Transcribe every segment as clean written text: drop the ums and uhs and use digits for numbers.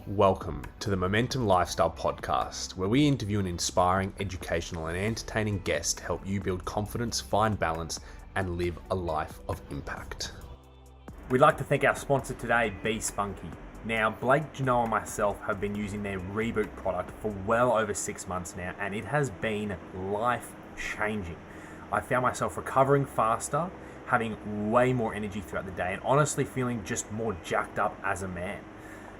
Welcome to the Momentum Lifestyle Podcast, where we interview an inspiring, educational, and entertaining guest to help you build confidence, find balance, and live a life of impact. We'd like to thank our sponsor today, Be Spunky. Now, Blake, Janelle, and myself have been using their Reboot product for well over 6 months now, and it has been life-changing. I found myself recovering faster, having way more energy throughout the day, and honestly feeling just more jacked up as a man.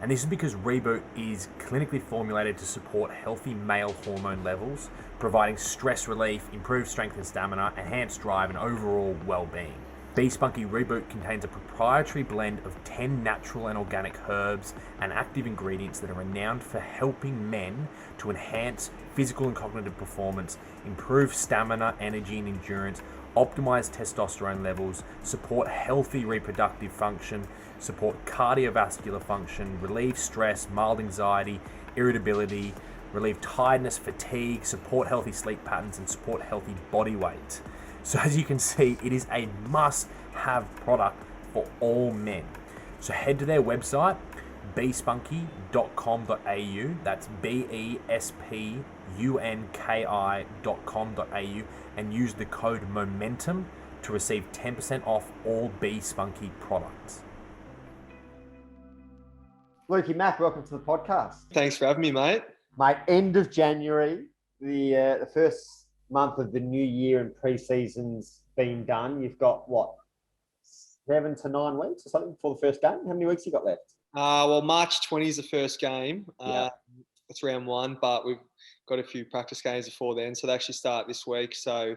And this is because Reboot is clinically formulated to support healthy male hormone levels, providing stress relief, improved strength and stamina, enhanced drive, and overall well-being. Be Spunky Reboot contains a proprietary blend of 10 natural and organic herbs and active ingredients that are renowned for helping men to enhance physical and cognitive performance, improve stamina, energy, and endurance, optimize testosterone levels, support healthy reproductive function, support cardiovascular function, relieve stress, mild anxiety, irritability, relieve tiredness, fatigue, support healthy sleep patterns, and support healthy body weight. So as you can see, it is a must-have product for all men. So head to their website, bespunky.com.au, that's bespunki.com.au, and use the code MOMENTUM to receive 10% off all Be Spunky products. Lukey Mack, welcome to the podcast. Thanks for having me, mate. Mate, end of January, the first month of the new year and pre-season's been done. You've got, 7 to 9 weeks or something before the first game? How many weeks you got left? Well, March 20 is the first game. Yeah. It's round 1, but we've got a few practice games before then. So they actually start this week. So,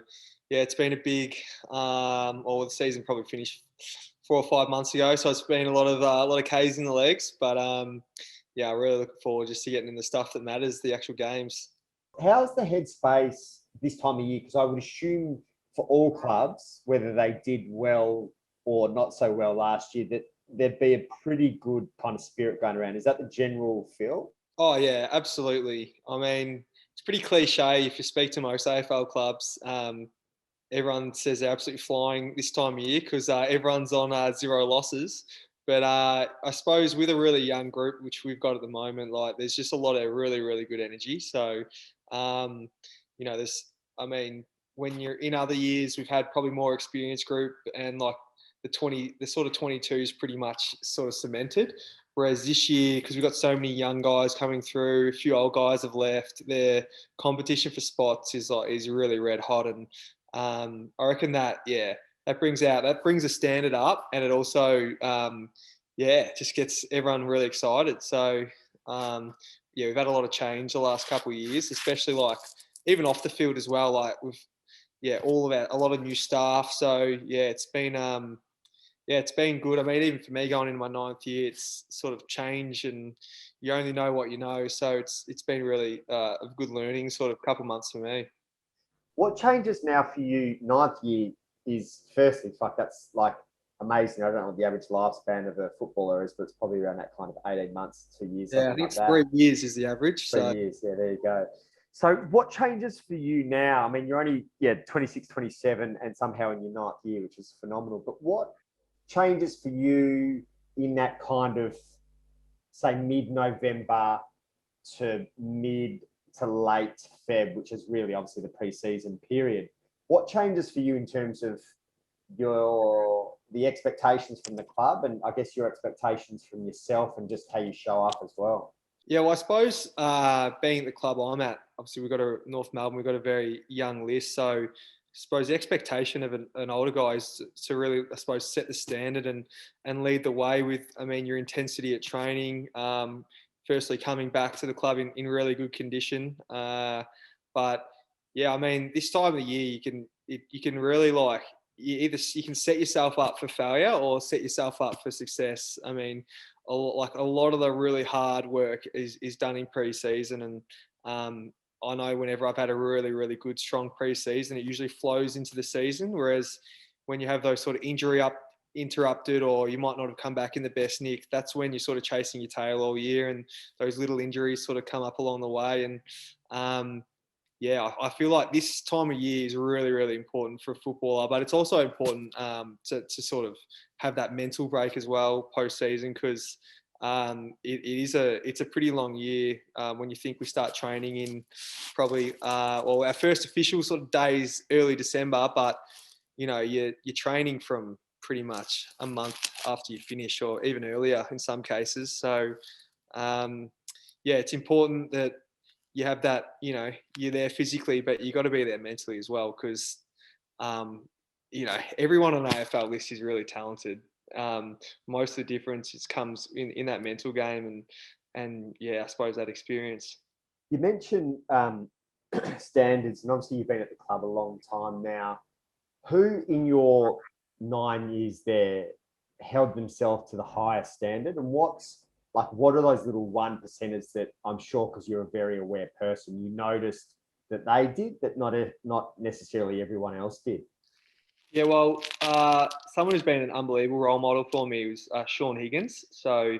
yeah, it's been a big, the season probably finished 4 or 5 months ago. So it's been a lot of Ks in the legs. But, yeah, really looking forward just to getting in the stuff that matters, the actual games. How's the headspace this time of year? Because I would assume for all clubs, whether they did well or not so well last year, that there'd be a pretty good kind of spirit going around. Is that the general feel? Oh, yeah, absolutely. I mean, it's pretty cliche if you speak to most AFL clubs. Everyone says they're absolutely flying this time of year because everyone's on 0 losses. But I suppose with a really young group, which we've got at the moment, there's just a lot of really, really good energy. So, when you're in other years, we've had probably more experienced group and the sort of 22 is pretty much sort of cemented. Whereas this year, because we've got so many young guys coming through, a few old guys have left, their competition for spots is really red hot. And I reckon that brings the standard up, and it also just gets everyone really excited. So we've had a lot of change the last couple of years, especially even off the field as well. A lot of new staff. So it's been good. I mean, even for me going into my 9th year, it's sort of change, and you only know what you know. So it's been really a good learning sort of couple months for me. What changes now for you, 9th year, is firstly, that's amazing. I don't know what the average lifespan of a footballer is, but it's probably around that kind of 18 months, 2 years. Yeah, I think it's 3 years is the average. 3 years, yeah, there you go. So what changes for you now? I mean, you're only, 26, 27, and somehow in your 9th year, which is phenomenal. But what changes for you in that kind of, say, mid-November to mid to late Feb, which is really obviously the pre-season period? What changes for you in terms of the expectations from the club, and I guess your expectations from yourself, and just how you show up as well? Yeah, well, I suppose being at the club I'm at, obviously North Melbourne, we've got a very young list. So I suppose the expectation of an older guy is to really, I suppose, set the standard and lead the way with, your intensity at training. Firstly, coming back to the club in really good condition. This time of the year, you can really you can set yourself up for failure or set yourself up for success. I mean, a lot of the really hard work is done in pre-season, and I know whenever I've had a really, really good, strong pre-season, it usually flows into the season. Whereas when you have those sort of interrupted, or you might not have come back in the best nick, that's when you're sort of chasing your tail all year, and those little injuries sort of come up along the way. And I feel like this time of year is really, really important for a footballer, but it's also important to sort of have that mental break as well post-season, because it's a pretty long year when you think we start training in probably our first official sort of days early December, but you're training from pretty much a month after you finish, or even earlier in some cases. So it's important that you have that, you're there physically, but you got to be there mentally as well, because everyone on AFL list is really talented. Most of the difference comes in that mental game, and I suppose that experience. You mentioned standards, and obviously you've been at the club a long time now. Who in your 9 years there held themselves to the highest standard, and what are those little 1%ers that I'm sure, because you're a very aware person, you noticed that they did, that not necessarily everyone else did? Yeah, well, someone who's been an unbelievable role model for me was Sean Higgins. So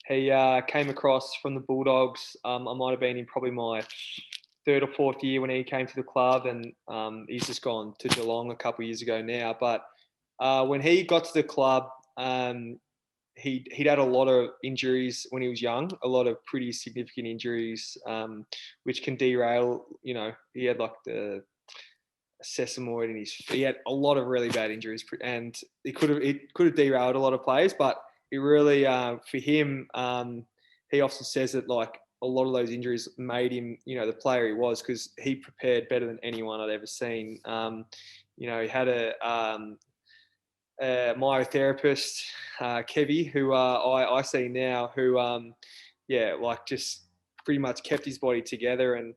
he came across from the Bulldogs. I might have been in probably my third or fourth year when he came to the club, and he's just gone to Geelong a couple of years ago now. But when he got to the club, he'd had a lot of injuries when he was young, a lot of pretty significant injuries, which can derail. He had like the sesamoid in he had a lot of really bad injuries, and it could have derailed a lot of players. But it really, for him, he often says that like a lot of those injuries made him, the player he was, because he prepared better than anyone I'd ever seen. He had a myotherapist, Kevy, who I see now, who just pretty much kept his body together. And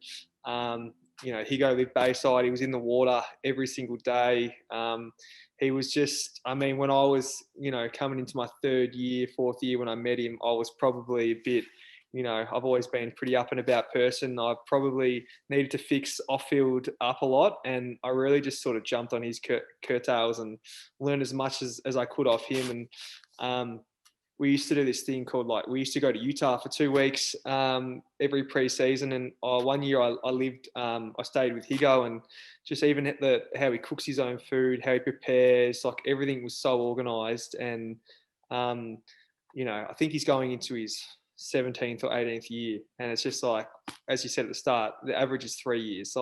he lived Bayside. He was in the water every single day. He was just, when I was, coming into my fourth year when I met him, I was probably a bit, I've always been a pretty up and about person. I probably needed to fix off-field up a lot, and I really just sort of jumped on his curtails and learned as much as I could off him. And we used to do this thing called, we used to go to Utah for 2 weeks every preseason. And one year I stayed with Higo, and just even how he cooks his own food, how he prepares, everything was so organized. And, I think he's going into his 17th or 18th year. And it's just as you said at the start, the average is 3 years.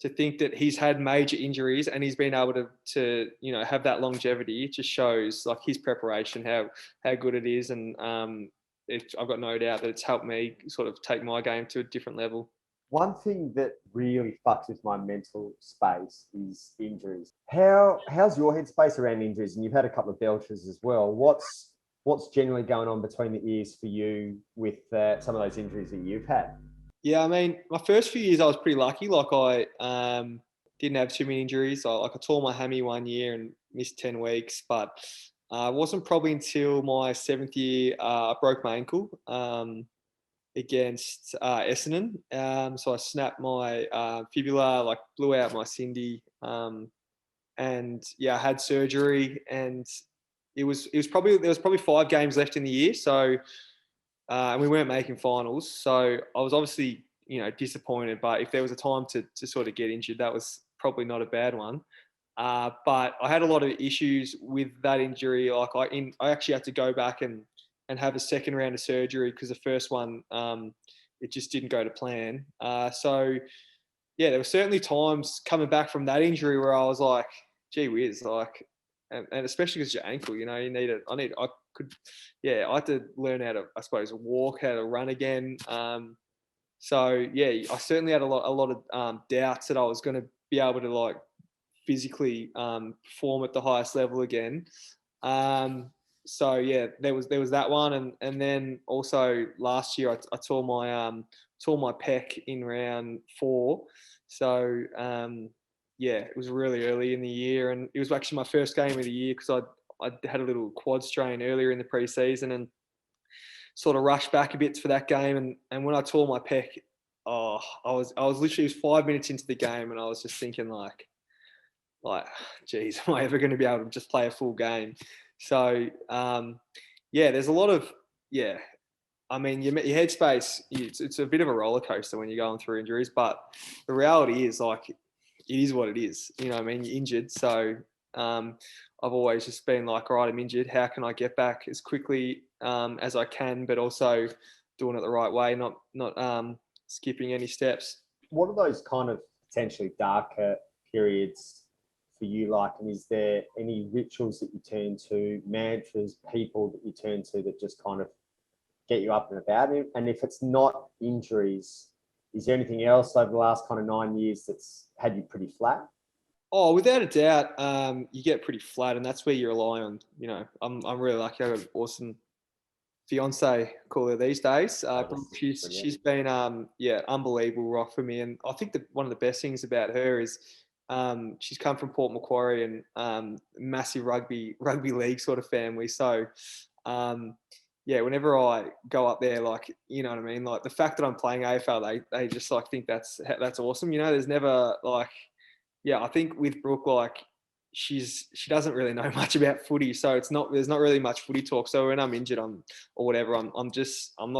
To think that he's had major injuries and he's been able to have that longevity, it just shows his preparation, how good it is. And I've got no doubt that it's helped me sort of take my game to a different level. One thing that really fucks with my mental space is injuries. How's your headspace around injuries? And you've had a couple of belters as well. What's generally going on between the ears for you with some of those injuries that you've had? Yeah, my first few years I was pretty lucky. I didn't have too many injuries. I tore my hammy 1 year and missed 10 weeks. But it wasn't probably until my 7th year I broke my ankle against Essendon. So I snapped my fibula, blew out my Cindy. And I had surgery, and there was probably 5 games left in the year. So and we weren't making finals. So I was obviously, disappointed. But if there was a time to sort of get injured, that was probably not a bad one. But I had a lot of issues with that injury. I actually had to go back and have a second round of surgery, because the first one, it just didn't go to plan. There were certainly times coming back from that injury where I was like, gee whiz, and especially because your ankle, you need it. I had to learn how to, I suppose, walk, how to run again. I certainly had a lot of doubts that I was going to be able to physically perform at the highest level again. There was that one, and then also last year I tore my pec in round 4. So it was really early in the year, and it was actually my first game of the year, because I had a little quad strain earlier in the preseason and sort of rushed back a bit for that game. And when I tore my pec, I was literally 5 minutes into the game, and I was just thinking geez, am I ever going to be able to just play a full game? So there's a lot of your headspace. It's a bit of a roller coaster when you're going through injuries, but the reality is it is what it is. You're injured, so I've always just been like, all right, I'm injured. How can I get back as quickly as I can, but also doing it the right way, not skipping any steps. What are those kind of potentially darker periods for you like? And is there any rituals that you turn to, mantras, people that you turn to that just kind of get you up and about? And if it's not injuries, is there anything else over the last kind of 9 years that's had you pretty flat? Oh, without a doubt, you get pretty flat, and that's where you rely on. I'm really lucky. I have an awesome fiance, call her these days. She's been unbelievable rock for me, and I think that one of the best things about her is she's come from Port Macquarie and massive rugby league sort of family. So whenever I go up there, like, you know what I mean, like the fact that I'm playing AFL, they just like think that's awesome. There's never like, I think with Brooke, like she doesn't really know much about footy, so there's not really much footy talk. So when I'm injured, I'm not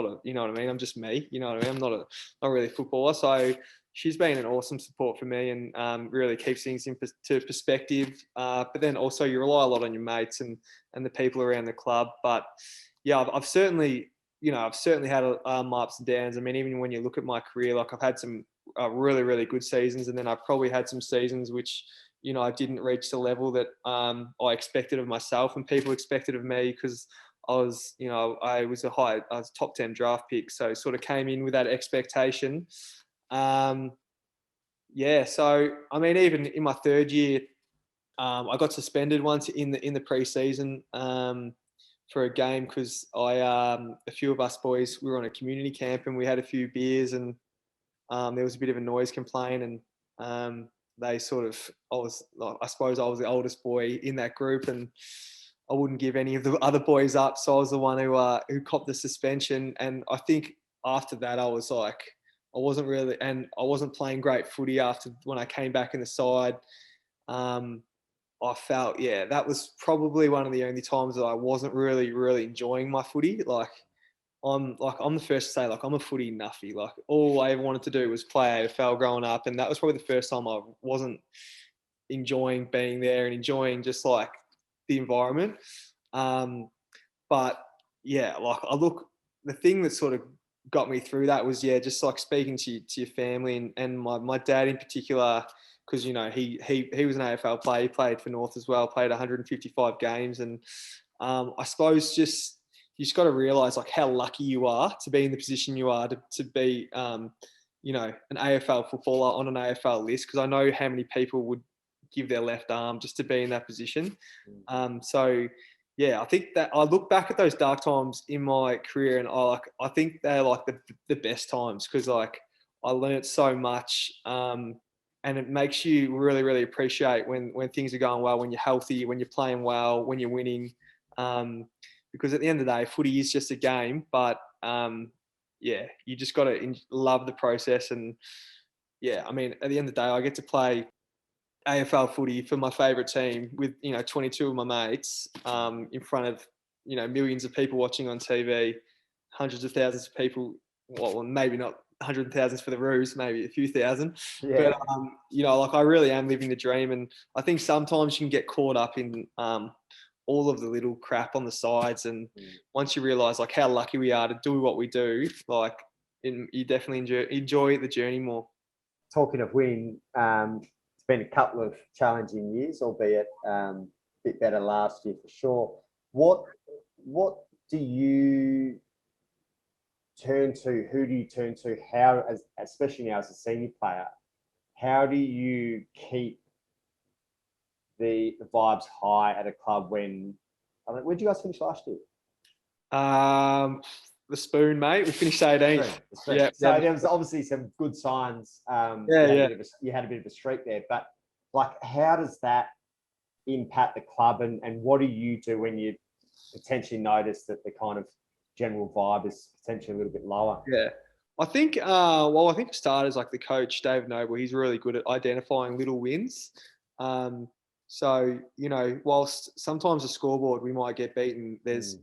a, you know what I mean, I'm just me, you know what I mean, I'm not really a footballer. So she's been an awesome support for me and really keeps things into perspective. But then also you rely a lot on your mates and the people around the club. But yeah, I've certainly had my ups and downs. I mean, even when you look at my career, like I've had some really, really good seasons, and then I've probably had some seasons which, I didn't reach the level that I expected of myself and people expected of me, because I was a top 10 draft pick, so sort of came in with that expectation. So I mean, even in my third year, I got suspended once in the preseason for a game because a few of us boys, we were on a community camp and we had a few beers, and there was a bit of a noise complaint, and I suppose I was the oldest boy in that group, and I wouldn't give any of the other boys up, so I was the one who copped the suspension. And I think after that, I was like, I wasn't playing great footy after when I came back in the side. I felt, that was probably one of the only times that I wasn't really, really enjoying my footy. I'm the first to say, like, I'm a footy nuffy. Like, all I ever wanted to do was play AFL growing up, and that was probably the first time I wasn't enjoying being there and enjoying just like the environment. But the thing that sort of got me through that was just like speaking to your family and my dad in particular, because he was an AFL player. He played for North as well, played 155 games, and I suppose you just got to realize like how lucky you are to be in the position you are to be an AFL footballer on an AFL list, because I know how many people would give their left arm just to be in that position. I think that I look back at those dark times in my career, and I think they're like the best times, because like I learned so much, and it makes you really, really appreciate when things are going well, when you're healthy, when you're playing well, when you're winning. Because at the end of the day, footy is just a game, but you just got to love the process. And I mean, at the end of the day, I get to play AFL footy for my favourite team with 22 of my mates in front of millions of people watching on TV, hundreds of thousands of people. Well, maybe not hundreds of thousands for the Roos, maybe a few thousand. Yeah. But I really am living the dream, and I think sometimes you can get caught up in all of the little crap on the sides, and once you realise like how lucky we are to do what we do, like you definitely enjoy the journey more. Talking of winning, it's been a couple of challenging years, albeit a bit better last year for sure. What do you turn to? Who do you turn to? How, especially now as a senior player, how do you keep the vibes high at a club when, where did you guys finish last year? The Spoon, mate. We finished 18th. Yeah. So there was obviously some good signs. You had a bit of a streak there, but like, how does that impact the club, and what do you do when you potentially notice that the kind of general vibe is potentially a little bit lower? Yeah. I think, I think for starters, like the coach, David Noble, he's really good at identifying little wins. So, whilst sometimes the scoreboard, we might get beaten, there's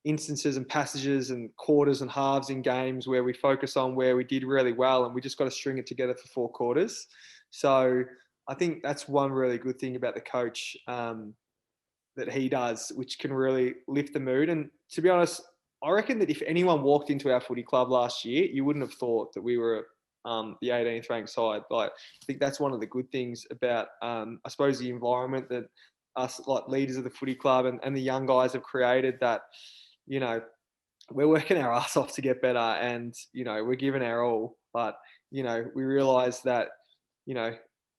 instances and passages and quarters and halves in games where we focus on where we did really well, and we just got to string it together for 4 quarters. So I think that's one really good thing about the coach that he does, which can really lift the mood. And to be honest, I reckon that if anyone walked into our footy club last year, you wouldn't have thought that we were the 18th ranked side. Like, I think that's one of the good things about, I suppose, the environment that us like leaders of the footy club and the young guys have created, that, you know, we're working our ass off to get better, and, you know, we're giving our all. But, you know, we realise that, you know,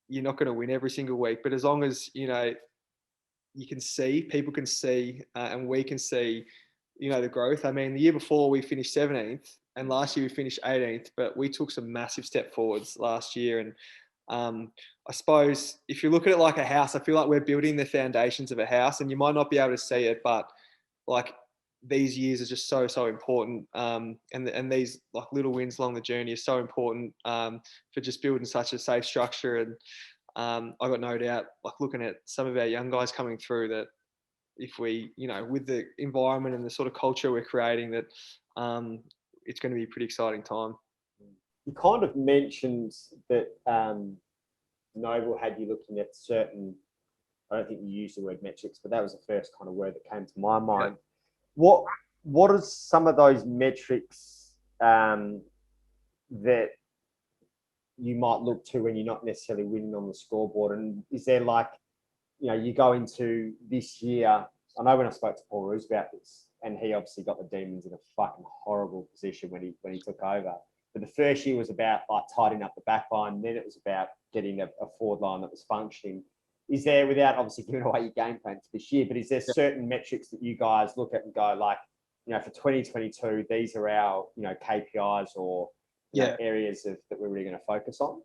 you're not going to win every single week, but as long as, you know, you can see, people can see, and we can see, you know, the growth. I mean, the year before we finished 17th, and last year we finished 18th, but we took some massive step forwards last year. And I suppose if you look at it like a house, I feel like we're building the foundations of a house, and you might not be able to see it, but like these years are just so important. And these like little wins along the journey are so important for just building such a safe structure. And I got no doubt, like looking at some of our young guys coming through, that if we, you know, with the environment and the sort of culture we're creating, that it's going to be a pretty exciting time. You kind of mentioned that Noble had you looking at certain, I don't think you used the word metrics, but that was the first kind of word that came to my mind. Yeah. What are some of those metrics that you might look to when you're not necessarily winning on the scoreboard? And is there, like, you know, you go into this year, I know when I spoke to Paul Roos about this, and he obviously got the Demons in a fucking horrible position when he took over. But the first year was about like tidying up the back line. Then it was about getting a forward line that was functioning. Is there, without obviously giving away your game plan for this year, but is there certain metrics that you guys look at and go, like, you know, for 2022, these are our, you know, KPIs or know, areas that we're really going to focus on?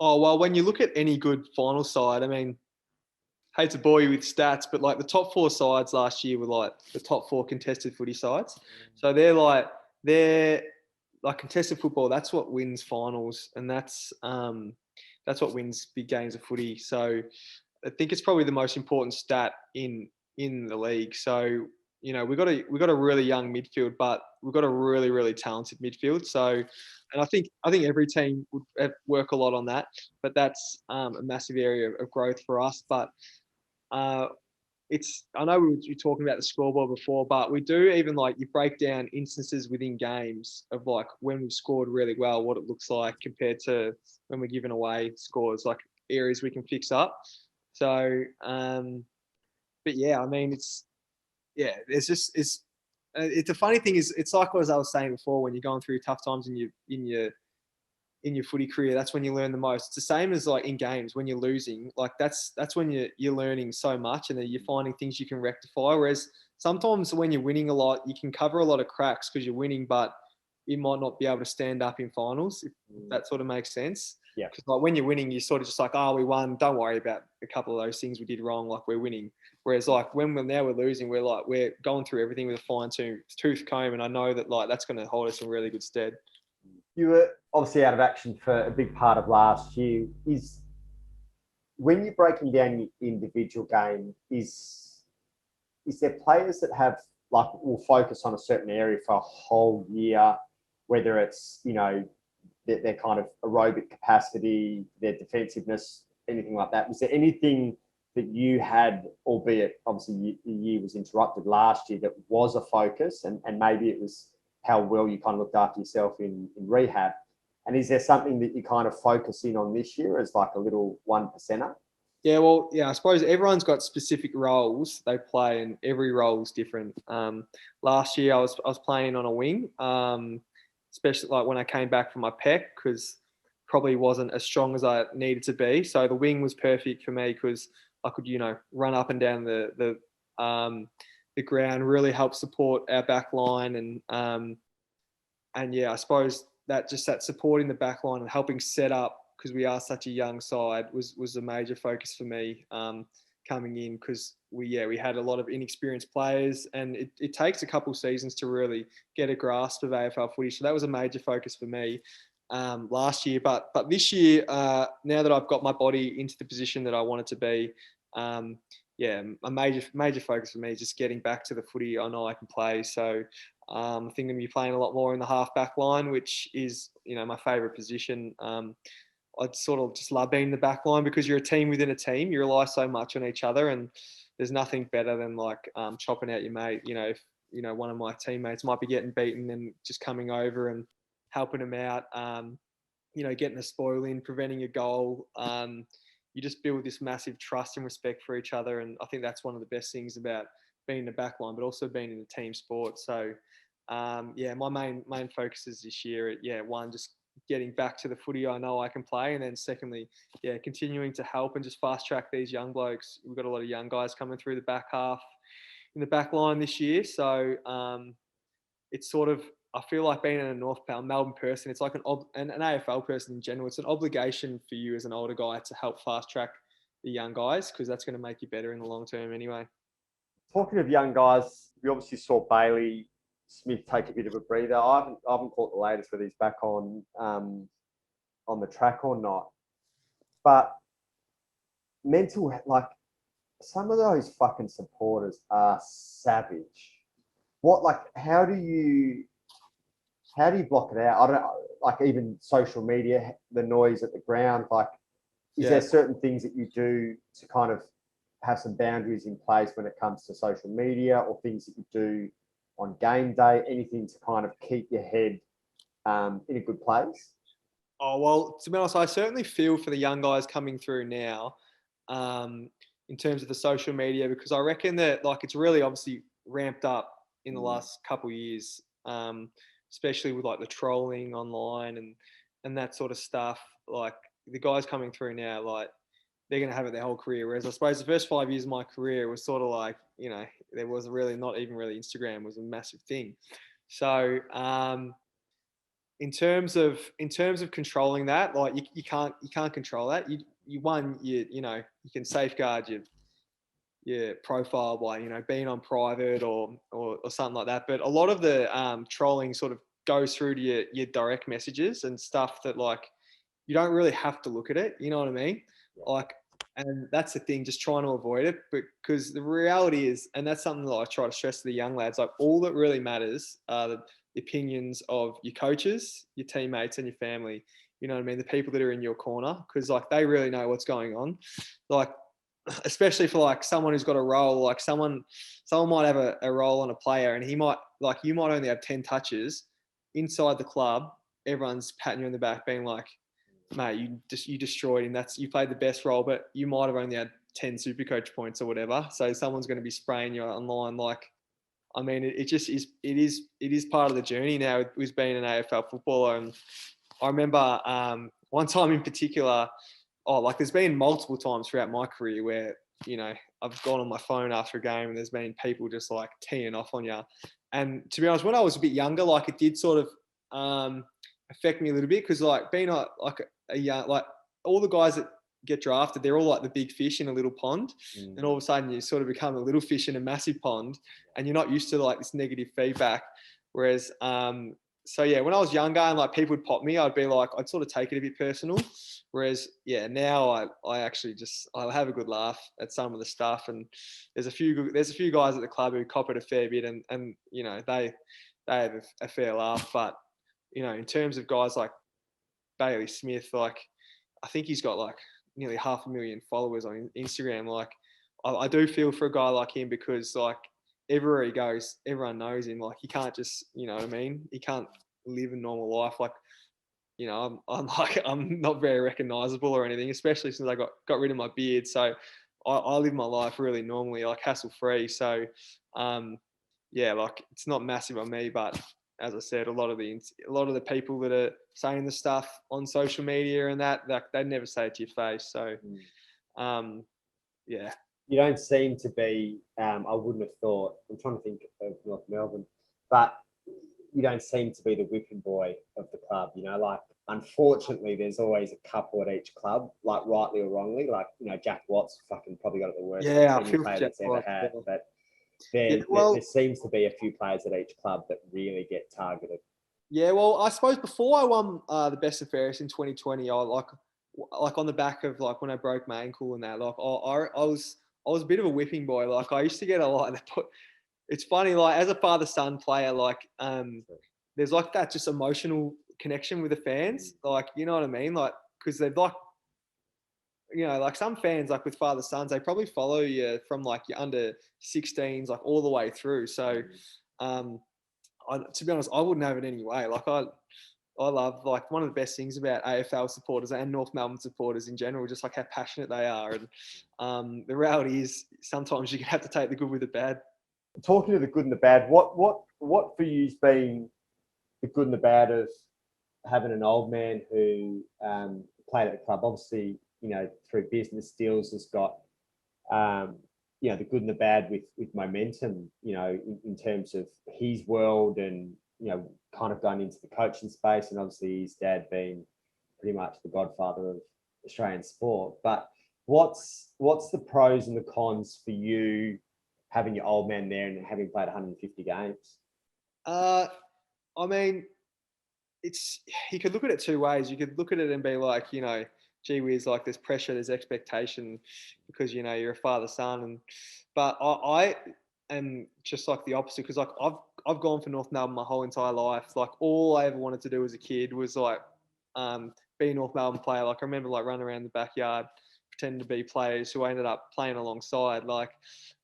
Oh, well, when you look at any good final side, I mean, hate to bore you with stats, but like the top four sides last year were like the top four contested footy sides. So they're like contested football. That's what wins finals, and that's what wins big games of footy. So I think it's probably the most important stat in the league. So, you know, we've got a really young midfield, but we've got a really, really talented midfield. So, and I think every team would work a lot on that, but that's a massive area of growth for us. But I know we were talking about the scoreboard before, but we do even, like, you break down instances within games of like when we've scored really well, what it looks like compared to when we're giving away scores, like areas we can fix up. So, but yeah, I mean, it's a funny thing is, it's like what I was saying before, when you're going through tough times in your footy career, that's when you learn the most. It's the same as like in games when you're losing, like that's when you're learning so much, and then you're finding things you can rectify. Whereas sometimes when you're winning a lot, you can cover a lot of cracks because you're winning, but you might not be able to stand up in finals, if that sort of makes sense. Yeah. Because like when you're winning, you're sort of just like, oh, we won. Don't worry about a couple of those things we did wrong. Like, we're winning. Whereas like when we're losing, we're going through everything with a fine tooth comb, and I know that like that's going to hold us in really good stead. You were obviously out of action for a big part of last year. Is when you're breaking down your individual game, is there players that have, like, will focus on a certain area for a whole year, whether it's, you know, their kind of aerobic capacity, their defensiveness, anything like that? Was there anything that you had, albeit obviously the year was interrupted last year, that was a focus, and maybe it was how well you kind of looked after yourself in rehab? And is there something that you kind of focus in on this year as like a little 1%er? Yeah, well, yeah, I suppose everyone's got specific roles they play, and every role is different. Last year I was playing on a wing, especially like when I came back from my pec, because probably wasn't as strong as I needed to be. So the wing was perfect for me because I could, you know, run up and down the ground, really help support our back line, and yeah, I suppose that supporting the back line and helping set up, because we are such a young side, was a major focus for me coming in, because we had a lot of inexperienced players, and it takes a couple seasons to really get a grasp of AFL footy. So that was a major focus for me last year. But this year, now that I've got my body into the position that I want it to be, a major focus for me is just getting back to the footy I know I can play. So I think I'm going to be playing a lot more in the half back line, which is, you know, my favourite position. I'd sort of just love being in the back line because you're a team within a team. You rely so much on each other, and there's nothing better than like chopping out your mate. You know, if one of my teammates might be getting beaten and just coming over and helping him out. Getting a spoil in, preventing a goal. You just build this massive trust and respect for each other, and I think that's one of the best things about being in the back line, but also being in a team sport. So, my main focus is this year. One, just getting back to the footy I know I can play, and then secondly, continuing to help and just fast track these young blokes. We've got a lot of young guys coming through the back half in the back line this year, so it's sort of, I feel like being a North Melbourne person, it's like an AFL person in general. It's an obligation for you as an older guy to help fast track the young guys, because that's going to make you better in the long term anyway. Talking of young guys, we obviously saw Bailey Smith take a bit of a breather. I haven't caught the latest whether he's back on the track or not. But mental, like, some of those fucking supporters are savage. How do you block it out? I don't know, like even social media, the noise at the ground, like, is there certain things that you do to kind of have some boundaries in place when it comes to social media, or things that you do on game day, anything to kind of keep your head in a good place? Oh, well, to be honest, I certainly feel for the young guys coming through now in terms of the social media, because I reckon that like it's really obviously ramped up in the last couple of years, especially with like the trolling online and that sort of stuff. Like the guys coming through now, like they're going to have it their whole career. Whereas I suppose the first 5 years of my career was sort of like, there was really not even really Instagram was a massive thing. So in terms of controlling that, like you can't control that. You can safeguard your profile by being on private or something like that. But a lot of the trolling sort of goes through to your direct messages and stuff that like you don't really have to look at it. You know what I mean? Like, and that's the thing, just trying to avoid it. But because the reality is, and that's something that I try to stress to the young lads, like all that really matters are the opinions of your coaches, your teammates, and your family. You know what I mean? The people that are in your corner, because like they really know what's going on. Like, especially for like someone who's got a role, like someone might have a role on a player, and he might, like, you might only have 10 touches inside the club. Everyone's patting you on the back, being like, mate, you destroyed him. You played the best role, but you might have only had 10 super coach points or whatever. So someone's going to be spraying you online. Like, I mean, it just is, it is part of the journey now with being an AFL footballer. And I remember one time in particular, there's been multiple times throughout my career where, I've gone on my phone after a game and there's been people just like teeing off on you. And to be honest, when I was a bit younger, like it did sort of affect me a little bit, because like being a young, like all the guys that get drafted, they're all like the big fish in a little pond, and all of a sudden you sort of become a little fish in a massive pond, and you're not used to like this negative feedback. Whereas when I was younger and like people would pop me, I'd sort of take it a bit personal. Whereas now I actually just, I have a good laugh at some of the stuff, and there's a few guys at the club who cop it a fair bit, and they have a fair laugh. But in terms of guys like Bailey Smith, like I think he's got like nearly 500,000 followers on Instagram. Like I do feel for a guy like him, because like everywhere he goes, everyone knows him. Like he can't just, you know what I mean? He can't live a normal life. Like, I'm not very recognizable or anything, especially since I got rid of my beard. So I live my life really normally, like hassle free. So like it's not massive on me, but as I said, a lot of the people that are saying the stuff on social media and that they never say it to your face. So, You don't seem to be. I wouldn't have thought. I'm trying to think of North Melbourne, but you don't seem to be the whipping boy of the club. Like unfortunately, there's always a couple at each club, like rightly or wrongly. Like Jack Watts fucking probably got it the worst player that's ever had, but. There seems to be a few players at each club that really get targeted. Yeah, well, I suppose before I won the best and fairest in 2020, I like on the back of like when I broke my ankle and that, like I was a bit of a whipping boy. Like I used to get a lot. It's funny, like as a father-son player, like there's like that just emotional connection with the fans. Like, you know what I mean? Like, because they've like, you know, like some fans, like with father sons, they probably follow you from like your under 16s, like all the way through. So, to be honest, I wouldn't have it anyway. Like I love, like, one of the best things about AFL supporters and North Melbourne supporters in general, just like how passionate they are. And the reality is sometimes you have to take the good with the bad. Talking to the good and the bad, what for you's been the good and the bad of having an old man who played at the club? Obviously, you know, through business deals has got, you know, the good and the bad with momentum, you know, in terms of his world and, you know, kind of going into the coaching space, and obviously his dad being pretty much the godfather of Australian sport. But what's the pros and the cons for you having your old man there and having played 150 games? I mean, you could look at it two ways. You could look at it and be like, you know, gee whiz, like there's pressure, there's expectation because, you know, you're a father son. But I am just like the opposite, because like I've gone for North Melbourne my whole entire life. Like all I ever wanted to do as a kid was like be a North Melbourne player. Like I remember like running around the backyard pretending to be players who I ended up playing alongside. Like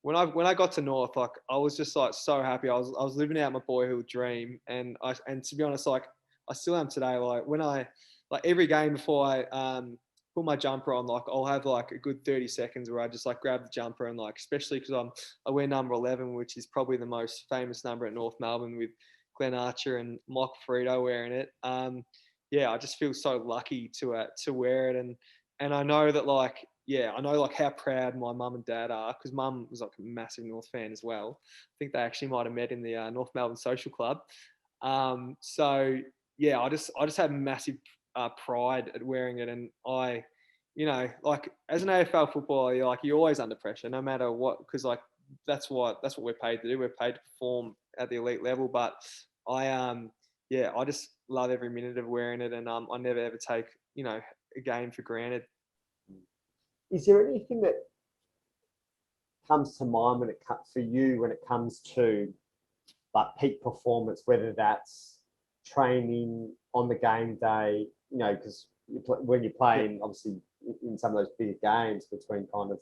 when I got to North, like I was just like so happy. I was living out my boyhood dream, and to be honest, like I still am today. Like when I, like every game before I put my jumper on, like I'll have like a good 30 seconds where I just like grab the jumper and like, especially because I wear number 11, which is probably the most famous number at North Melbourne, with Glenn Archer and Michael Frito wearing it. Yeah, I just feel so lucky to wear it, and I know that like, yeah, I know like how proud my mum and dad are, because mum was like a massive North fan as well. I think they actually might have met in the North Melbourne Social Club. So yeah, I just have massive pride at wearing it, and I, you know, like as an AFL footballer, you're always under pressure, no matter what, because like that's what we're paid to do. We're paid to perform at the elite level. But yeah, I just love every minute of wearing it, and I never ever take, you know, a game for granted. Is there anything that comes to mind for you when it comes to like peak performance, whether that's training on the game day, you know, because when you're playing, obviously in some of those bigger games between kind of,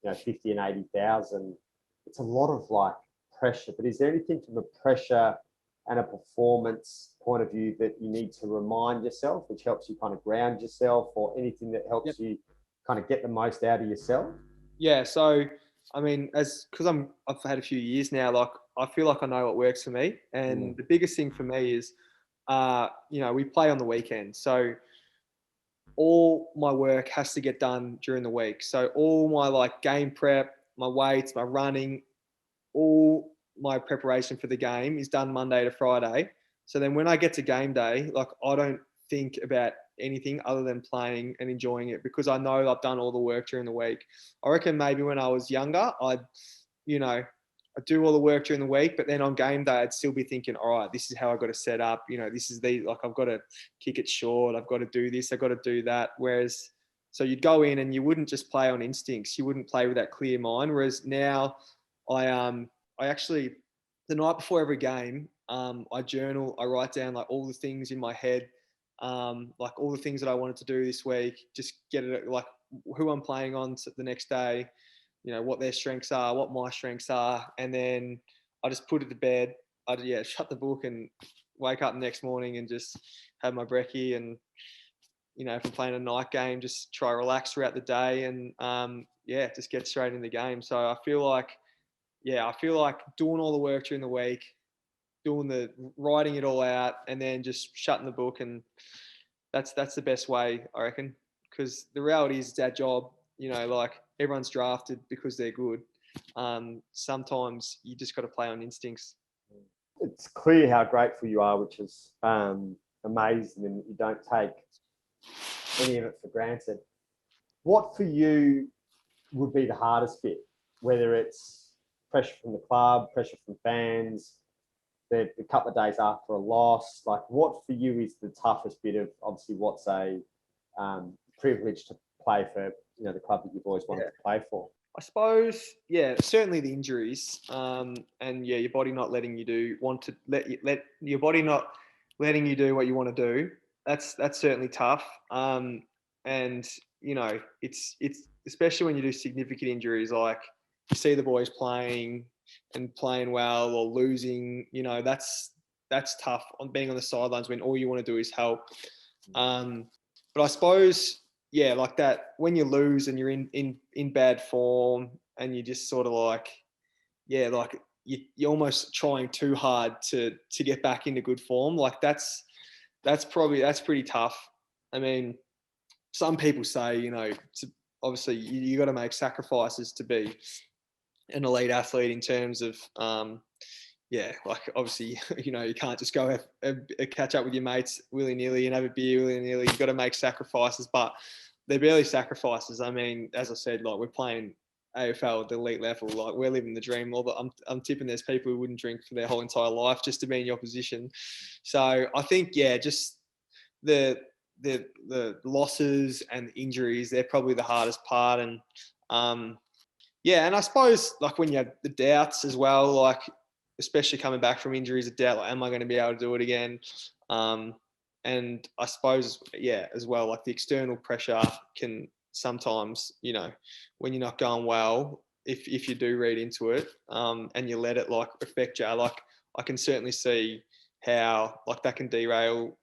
you know, 50 and 80,000, it's a lot of like pressure. But is there anything from a pressure and a performance point of view that you need to remind yourself, which helps you kind of ground yourself, or anything that helps you kind of get the most out of yourself? Yeah, so I mean, because I've had a few years now, like I feel like I know what works for me, and the biggest thing for me is, you know, we play on the weekend, so all my work has to get done during the week. So all my like game prep, my weights, my running, all my preparation for the game is done Monday to Friday. So then when I get to game day, like I don't think about anything other than playing and enjoying it, because I know I've done all the work during the week. I reckon maybe when I was younger, you know, I'd do all the work during the week, but then on game day, I'd still be thinking, all right, this is how I got to set up. You know, this is like, I've got to kick it short. I've got to do this. I've got to do that. Whereas, so you'd go in and you wouldn't just play on instincts. You wouldn't play with that clear mind. Whereas now I actually, the night before every game, I journal, I write down like all the things in my head, like all the things that I wanted to do this week, just get it, like who I'm playing on the next day, you know, what their strengths are, what my strengths are. And then I just put it to bed. Shut the book and wake up the next morning and just have my brekkie. And, you know, if I'm playing a night game, just try to relax throughout the day and, just get straight in the game. So I feel like doing all the work during the week, writing it all out, and then just shutting the book, and that's the best way, I reckon. Because the reality is, it's our job. You know, like everyone's drafted because they're good. Sometimes you just got to play on instincts. It's clear how grateful you are, which is amazing, and you don't take any of it for granted. What for you would be the hardest bit, whether it's pressure from the club, pressure from fans, the couple of days after a loss? Like, what for you is the toughest bit of, obviously, what's a privilege to play for, you know, the club that you've always wanted to play for? I suppose, certainly the injuries, and your body not letting you do what you want to do. That's certainly tough. and it's especially when you do significant injuries, like you see the boys playing and playing well or losing, that's tough on being on the sidelines when all you want to do is help. But I suppose, like that, when you lose and you're in bad form and you just sort of like you're almost trying too hard to get back into good form. Like that's pretty tough. I mean, some people say, obviously you got to make sacrifices to be an elite athlete in terms of, like obviously, you can't just go catch up with your mates willy-nilly and have a beer willy-nilly. You've got to make sacrifices, but they're barely sacrifices. I mean, as I said, like we're playing AFL at the elite level, like we're living the dream. Although I'm tipping there's people who wouldn't drink for their whole entire life just to be in your position. So I think, just the losses and injuries, they're probably the hardest part. And and I suppose like when you have the doubts as well, like especially coming back from injuries, a doubt like, am I going to be able to do it again? And I suppose, as well, like the external pressure can sometimes, when you're not going well, if you do read into it, and you let it like affect you, like I can certainly see how like that can derail,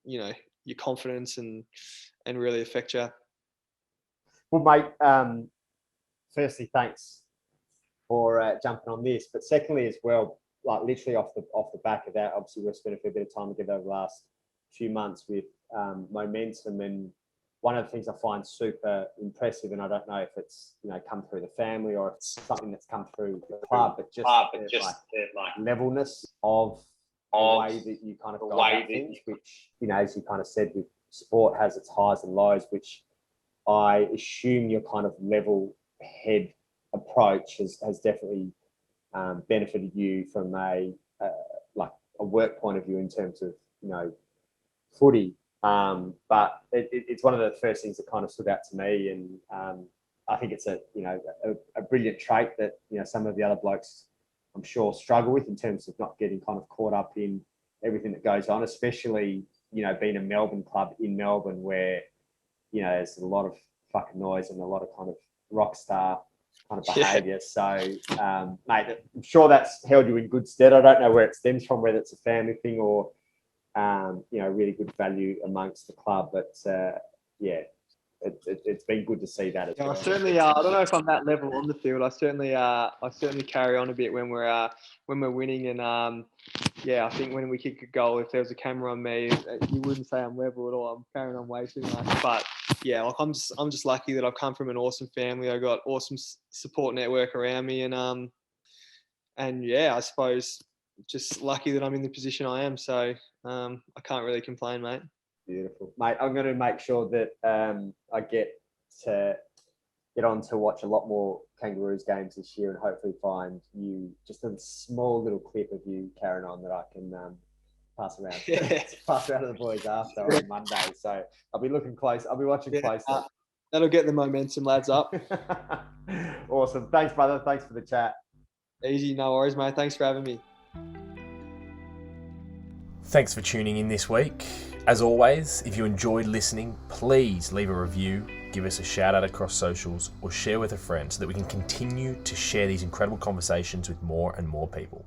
your confidence and really affect you. Well, mate, firstly, thanks for jumping on this. But secondly, as well, like literally off the back of that, obviously we've spent a fair bit of time together over the last few months with momentum. And one of the things I find super impressive, and I don't know if it's come through the family or if it's something that's come through the club, but just like levelness of the way that you kind of go about things, which as you kind of said, with sport has its highs and lows, which I assume your kind of level head approach has definitely benefited you from a work point of view in terms of footy. But it's one of the first things that kind of stood out to me, and I think it's a brilliant trait that some of the other blokes I'm sure struggle with in terms of not getting kind of caught up in everything that goes on, especially being a Melbourne club in Melbourne where there's a lot of fucking noise and a lot of kind of rock star kind of behaviour. So, mate, I'm sure that's held you in good stead. I don't know where it stems from, whether it's a family thing or, really good value amongst the club. But, it's been good to see that as well. I certainly, I don't know if I'm that level on the field. I certainly carry on a bit when we're winning. And, I think when we kick a goal, if there was a camera on me, you wouldn't say I'm level at all. I'm carrying on way too much. But like I'm just lucky that I've come from an awesome family. I got awesome support network around me, and I suppose just lucky that I'm in the position I am. So I can't really complain, mate. Beautiful, mate. I'm going to make sure that I get on to watch a lot more Kangaroos games this year, and hopefully find you just a small little clip of you carrying on that I can pass around to the boys after on Monday. So I'll be looking close. I'll be watching closely. That'll get the momentum, lads, up. Awesome. Thanks, brother. Thanks for the chat. Easy, no worries, mate. Thanks for having me. Thanks for tuning in this week. As always, if you enjoyed listening, please leave a review, give us a shout out across socials, or share with a friend so that we can continue to share these incredible conversations with more and more people.